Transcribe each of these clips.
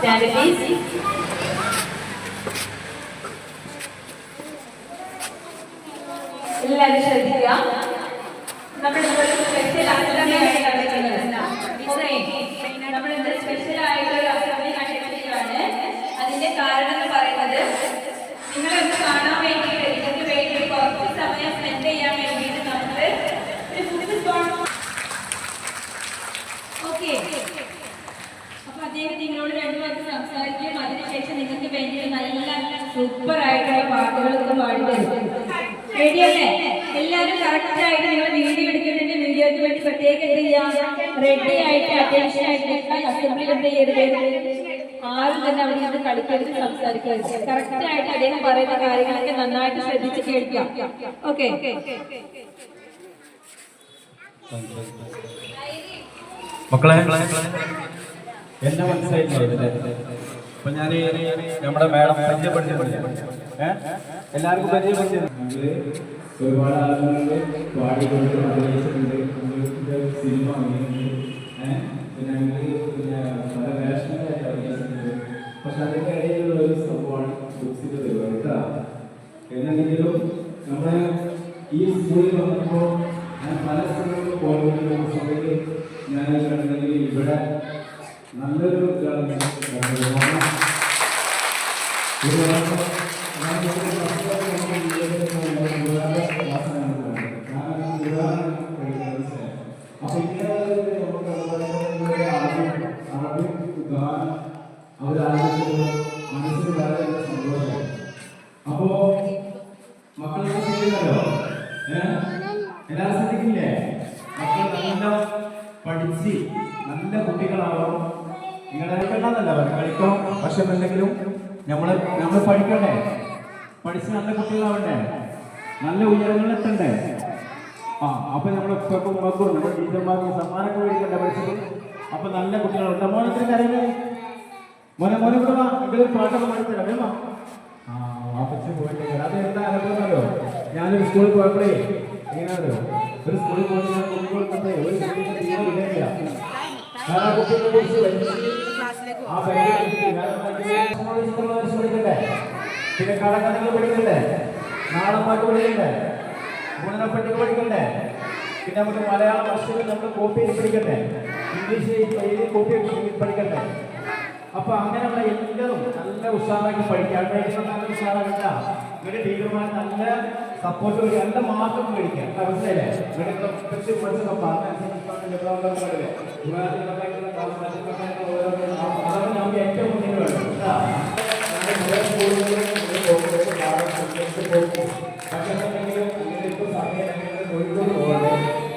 Stand please. എല്ലാവരും ശ്രദ്ധിക്കുക. നമ്മൾ സ്പെഷ്യൽ അസംബ്ലിയാണ് നടക്കുന്നത്. നമ്മൾ സ്പെഷ്യൽ ആയിട്ടുള്ള അസംബ്ലി നടത്തുകയാണ്. അതിന്റെ കാരണം എന്ന് പറയുന്നത് നിങ്ങളൊന്ന് കാണാൻ വേണ്ടിയിട്ട് ഇതിന് വേണ്ടി കുറച്ച് സമയം സ്പെൻഡ് ചെയ്യാൻ വേണ്ടിയിട്ട് നമ്മൾ ഒരു ഫുഡ് സ്പോട്ട്. ഓക്കെ, അപ്പൊ അദ്ദേഹം നിങ്ങളോട് രണ്ടു വാക്ക് സംസാരിക്കും. അതിനുശേഷം നിങ്ങൾക്ക് വേണ്ടി നല്ല സൂപ്പർ ആയിട്ടുള്ള പാട്ടുകളൊക്കെ പാടിത്തരും. റെഡിയല്ലേ? എല്ലാവരും കറക്റ്റ് ആയിട്ട് നിങ്ങൾ വീഡിയോ എടുക്കുന്നുണ്ടെങ്കിൽ വീഡിയോയ്ക്ക് വേണ്ടി പ്രത്യേകം എന്ത് ചെയ്യാം, റെഡി ആയിട്ട് അറ്റൻഷൻ ആയിട്ട് അസംബ്ലി എന്ത് ചെയ്യരുത്, ആരും തന്നെ അവിടെ നിന്ന് കളിക്കരുത്, സംസാരിക്കരുത്. കറക്റ്റ് ആയിട്ട് അദ്ദേഹം പറയുന്ന കാര്യങ്ങളൊക്കെ നന്നായിട്ട് ശ്രദ്ധിച്ച് കേൾക്കാം. ഓക്കെ, മക്കളെ എന്നെ മനസ്സിലായില്ലേ? അപ്പൊ ഞാൻ നമ്മുടെ മാഡം പരിചയപ്പെടുത്തി എല്ലാവർക്കും പരിചയപ്പെടുത്തി ഒരുപാട് ആളുകളുണ്ട്, പാടിക്കൊണ്ട് അഭിനയിച്ചിട്ടുണ്ട്, സിനിമ പിന്നെ പല നാഷണലായിട്ട് അഭിനയിച്ചിട്ടുണ്ട്. പക്ഷെ അതിൻ്റെ ഇടയിലുള്ള ഒരു സംഭവമാണ് ബുക്സിന്റെ പരിപാടി കേട്ടോ. എന്നെങ്കിലും നമ്മുടെ ഈ സ്കൂളിൽ വന്നപ്പോൾ ഞാൻ പല സ്കൂളുകളിൽ പോകുന്ന സമയത്ത് ഞാൻ കണ്ടെങ്കിൽ ഇവിടെ നല്ലൊരു മനസ്സിൽ വളരെ സന്തോഷം. അപ്പോ മക്കളൊക്കെ ചെയ്യുന്നല്ലോ, എല്ലാവരും ശ്രദ്ധിക്കില്ലേ? മക്കൾ നല്ല പഠിച്ച് നല്ല കുട്ടികളാവണം. നിങ്ങളെ കളിക്കണ്ടെന്നല്ല കളിക്കണം, പക്ഷെ എന്തെങ്കിലും നമ്മൾ പഠിക്കണ്ടേ, പഠിച്ച് നല്ല കുട്ടികളാവണ്ടേ, നല്ല ഉയരങ്ങളിലെത്തണ്ടേ. അപ്പൊ നമ്മുടെ ഉപ്പക്കും ഉമ്മക്കും നമ്മുടെ ടീച്ചർമാർക്കും സമ്മാനമൊക്കെ മേടിക്കണ്ടേ പഠിച്ചത്. അപ്പൊ നല്ല കുട്ടികളുണ്ട്. മോനത്തിന് കരയുന്നത് മോനെ കൂടെ വാ, എങ്കിലും പാട്ടൊക്കെ പഠിത്തരാം വേണോ? അപ്പച്ച പോയിട്ട് അത് എന്താ അനുഭവമല്ലോ. ഞാനൊരു സ്കൂളിൽ പോയപ്പോഴേ എങ്ങനെയാണല്ലോ, ഒരു സ്കൂളിൽ പോയിട്ട് ഞാൻ കുട്ടികൾക്കൊക്കെ ഒരു കുട്ടിക്ക് തീരെ ഇടയില്ല. കാരണം ആ കുട്ടികളെ കുറിച്ച് ആ പഠിക്കണ്ടേ, പിന്നെ കടകഥകൾ പഠിക്കണ്ടേ, നാടൻ പാട്ട് പഠിക്കണ്ടേ, ഗുണനപ്പട്ടിക പഠിക്കണ്ടേ, പിന്നെ നമുക്ക് മലയാള ഭാഷയിൽ നമ്മൾ കോപ്പി ചെയ്ത് പഠിക്കണ്ടേ, ഇംഗ്ലീഷ് എഴുതി കോപ്പി പഠിക്കണ്ടേ. അപ്പൊ അങ്ങനെയുള്ള എല്ലാവരും നല്ല ഉത്സാഹമായിട്ട് പഠിക്കാം. നല്ല ഉത്സാഹമില്ല, ഇവരുടെ ടീച്ചർമാർ നല്ല സപ്പോർട്ട് വഴി നല്ല മാർക്കും മേടിക്കാം. മനസ്സിലല്ലേ? അതാണ് നമുക്ക് ഏറ്റവും മുന്നിൽ വേണം.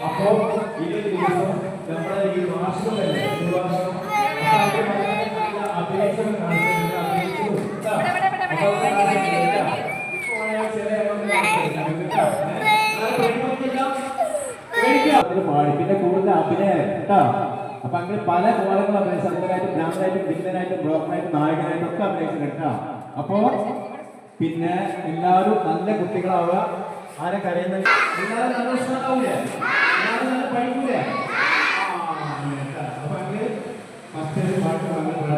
അപ്പോ ഈ ദിവസം നമ്മുടെ ഈ മാസം തന്നെ പിന്നെ കൂടുതൽ അഭിനയം കേട്ടോ. അപ്പൊ അങ്ങനെ പല കോലങ്ങളും അഭിനയിച്ചു. സംഘനായിട്ടും ബ്രാഹ്മണനായിട്ടും ഭിന്നനായിട്ടും ബ്രോക്കറായിട്ടും നായകനായിട്ടും ഒക്കെ അഭിനയിച്ചിട്ടുണ്ട് കേട്ടോ. അപ്പോ പിന്നെ എല്ലാവരും നല്ല കുട്ടികളാവുക. ആരെ കരയുന്നത് എല്ലാവരും നല്ല ഉത്സാഹമാവൂലേ, എല്ലാവരും നല്ല പഠിക്കൂലേ. അപ്പൊ അങ്ങനെ മറ്റൊരു പാട്ട് വന്നിട്ടുള്ള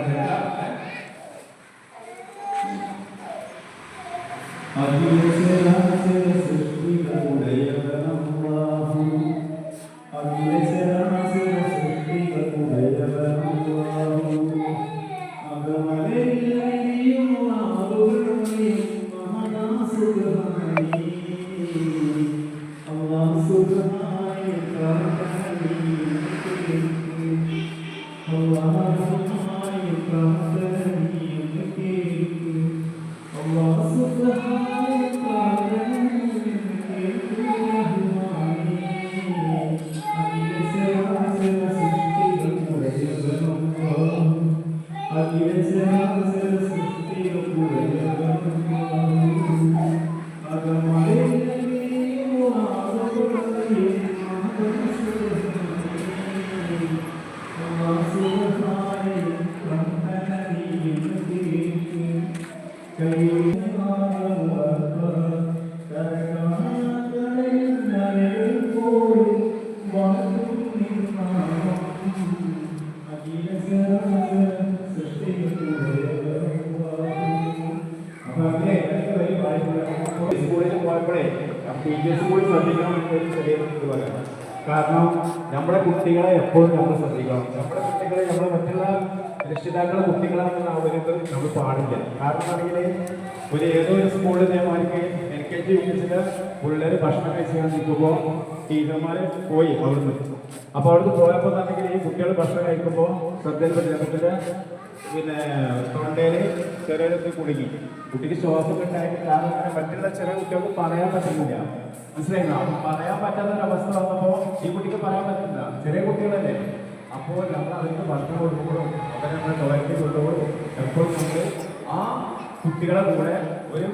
ടീച്ചേഴ്സ് കൂടി ശ്രദ്ധിക്കണം എന്നൊരു ചെറിയ ഇത് പറയാം. കാരണം നമ്മുടെ കുട്ടികളെ എപ്പോഴും നമ്മൾ ശ്രദ്ധിക്കണം. നമ്മുടെ കുട്ടികളെ നമ്മൾ മറ്റുള്ള രക്ഷിതാക്കളെ കുട്ടികളാണെന്ന് അവർക്ക് നമ്മൾ പാടില്ല. കാരണം ആണെങ്കിൽ ഒരു ഏതോ ഒരു സ്കൂളിൽ ഇതേമാതിരി LKG യൂണിറ്റ്സില് പിള്ളേർ ഭക്ഷണം കഴിച്ചാൽ നിൽക്കുമ്പോൾ ടീച്ചർമാർ പോയി അവിടുന്ന്. അപ്പോൾ അവിടുന്ന് പോയപ്പോൾ ആണെങ്കിൽ ഈ കുട്ടികൾ ഭക്ഷണം കഴിക്കുമ്പോൾ ശ്രദ്ധയിൽപ്പെട്ടില്ല, പിന്നെ തൊണ്ടയിൽ ചെറിയൊരു കുടുങ്ങി, കുട്ടിക്ക് ശ്വാസം ഉണ്ടായിട്ട്. കാരണം മറ്റുള്ള ചെറിയ കുട്ടികൾക്ക് പറയാൻ പറ്റുന്നില്ല, മനസ്സിലായില്ല. പറയാൻ പറ്റാത്തൊരവസ്ഥ വന്നപ്പോൾ ഈ കുട്ടിക്ക് പറയാൻ പറ്റില്ല, ചെറിയ കുട്ടികളല്ലേ. അപ്പോൾ നമ്മൾ അവർക്ക് ഭക്ഷണം കൊടുക്കുമ്പോഴും അവരെ നമ്മൾ ടോയ്ലറ്റിൽ കൊണ്ടുപോകും എപ്പോഴും നമ്മൾ ആ കുട്ടികളെ കൂടെ ഒരു